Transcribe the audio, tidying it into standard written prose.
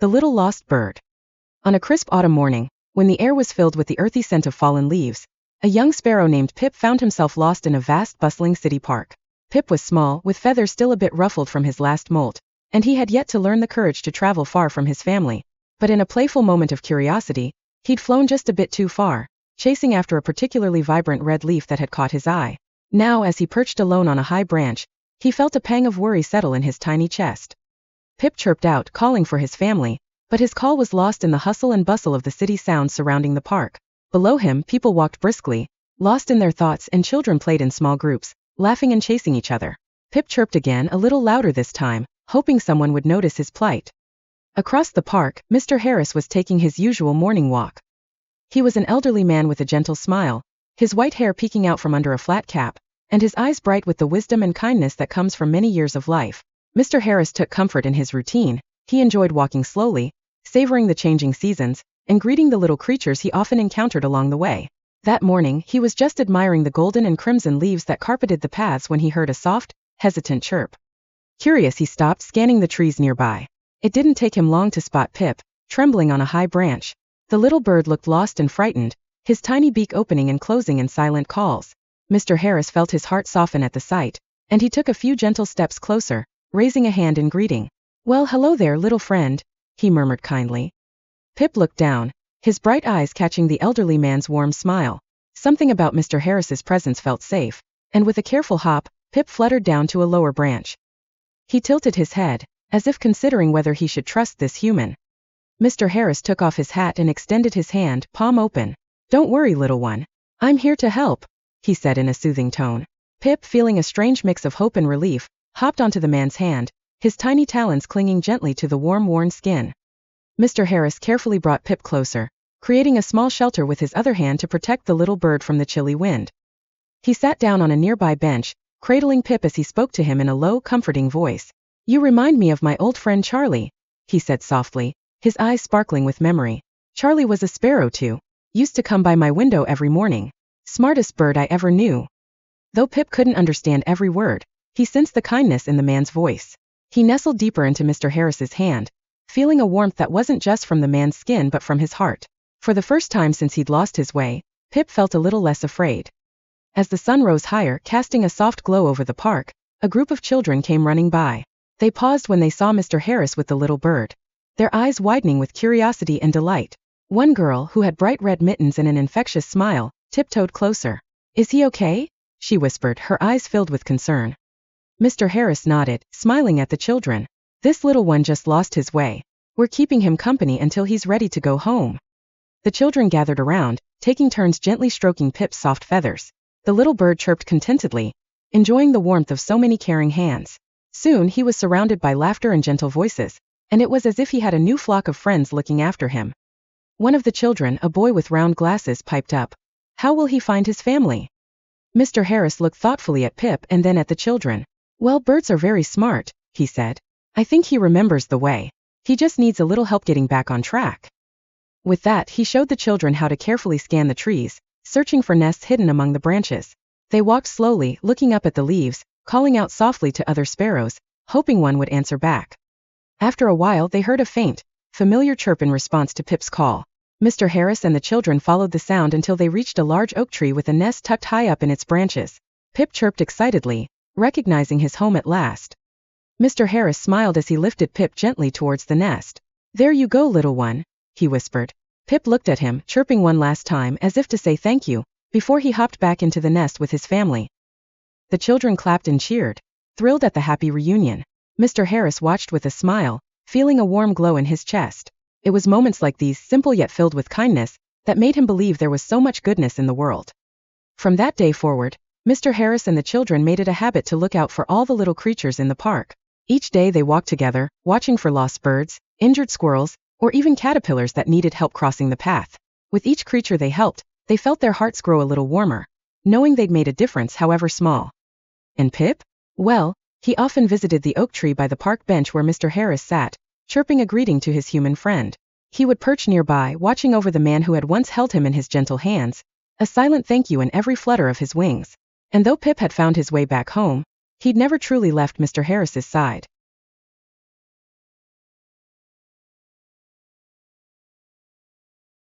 The Little Lost Bird. On a crisp autumn morning, when the air was filled with the earthy scent of fallen leaves, a young sparrow named Pip found himself lost in a vast bustling city park. Pip was small, with feathers still a bit ruffled from his last molt, and he had yet to learn the courage to travel far from his family. But in a playful moment of curiosity, he'd flown just a bit too far, chasing after a particularly vibrant red leaf that had caught his eye. Now, as he perched alone on a high branch, he felt a pang of worry settle in his tiny chest. Pip chirped out, calling for his family, but his call was lost in the hustle and bustle of the city sounds surrounding the park. Below him, people walked briskly, lost in their thoughts, and children played in small groups, laughing and chasing each other. Pip chirped again, a little louder this time, hoping someone would notice his plight. Across the park, Mr. Harris was taking his usual morning walk. He was an elderly man with a gentle smile, his white hair peeking out from under a flat cap, and his eyes bright with the wisdom and kindness that comes from many years of life. Mr. Harris took comfort in his routine. He enjoyed walking slowly, savoring the changing seasons, and greeting the little creatures he often encountered along the way. That morning, he was just admiring the golden and crimson leaves that carpeted the paths when he heard a soft, hesitant chirp. Curious, he stopped, scanning the trees nearby. It didn't take him long to spot Pip, trembling on a high branch. The little bird looked lost and frightened, his tiny beak opening and closing in silent calls. Mr. Harris felt his heart soften at the sight, and he took a few gentle steps closer, raising a hand in greeting. "Well, hello there, little friend," he murmured kindly. Pip looked down, his bright eyes catching the elderly man's warm smile. Something about Mr. Harris's presence felt safe, and with a careful hop, Pip fluttered down to a lower branch. He tilted his head, as if considering whether he should trust this human. Mr. Harris took off his hat and extended his hand, palm open. "Don't worry, little one. I'm here to help," he said in a soothing tone. Pip, feeling a strange mix of hope and relief, hopped onto the man's hand, his tiny talons clinging gently to the warm, worn skin. Mr. Harris carefully brought Pip closer, creating a small shelter with his other hand to protect the little bird from the chilly wind. He sat down on a nearby bench, cradling Pip as he spoke to him in a low, comforting voice. "You remind me of my old friend Charlie," he said softly, his eyes sparkling with memory. "Charlie was a sparrow too. Used to come by my window every morning. Smartest bird I ever knew." Though Pip couldn't understand every word, he sensed the kindness in the man's voice. He nestled deeper into Mr. Harris's hand, feeling a warmth that wasn't just from the man's skin but from his heart. For the first time since he'd lost his way, Pip felt a little less afraid. As the sun rose higher, casting a soft glow over the park, a group of children came running by. They paused when they saw Mr. Harris with the little bird, their eyes widening with curiosity and delight. One girl, who had bright red mittens and an infectious smile, tiptoed closer. "Is he okay?" she whispered, her eyes filled with concern. Mr. Harris nodded, smiling at the children. "This little one just lost his way. We're keeping him company until he's ready to go home." The children gathered around, taking turns gently stroking Pip's soft feathers. The little bird chirped contentedly, enjoying the warmth of so many caring hands. Soon he was surrounded by laughter and gentle voices, and it was as if he had a new flock of friends looking after him. One of the children, a boy with round glasses, piped up. "How will he find his family?" Mr. Harris looked thoughtfully at Pip and then at the children. "Well, birds are very smart," he said. "I think he remembers the way. He just needs a little help getting back on track." With that, he showed the children how to carefully scan the trees, searching for nests hidden among the branches. They walked slowly, looking up at the leaves, calling out softly to other sparrows, hoping one would answer back. After a while, they heard a faint, familiar chirp in response to Pip's call. Mr. Harris and the children followed the sound until they reached a large oak tree with a nest tucked high up in its branches. Pip chirped excitedly, recognizing his home at last. Mr. Harris smiled as he lifted Pip gently towards the nest. "There you go, little one," he whispered. Pip looked at him, chirping one last time as if to say thank you, before he hopped back into the nest with his family. The children clapped and cheered, thrilled at the happy reunion. Mr. Harris watched with a smile, feeling a warm glow in his chest. It was moments like these, simple yet filled with kindness, that made him believe there was so much goodness in the world. From that day forward, Mr. Harris and the children made it a habit to look out for all the little creatures in the park. Each day they walked together, watching for lost birds, injured squirrels, or even caterpillars that needed help crossing the path. With each creature they helped, they felt their hearts grow a little warmer, knowing they'd made a difference, however small. And Pip? Well, he often visited the oak tree by the park bench where Mr. Harris sat, chirping a greeting to his human friend. He would perch nearby, watching over the man who had once held him in his gentle hands, a silent thank you in every flutter of his wings. And though Pip had found his way back home, he'd never truly left Mr. Harris's side.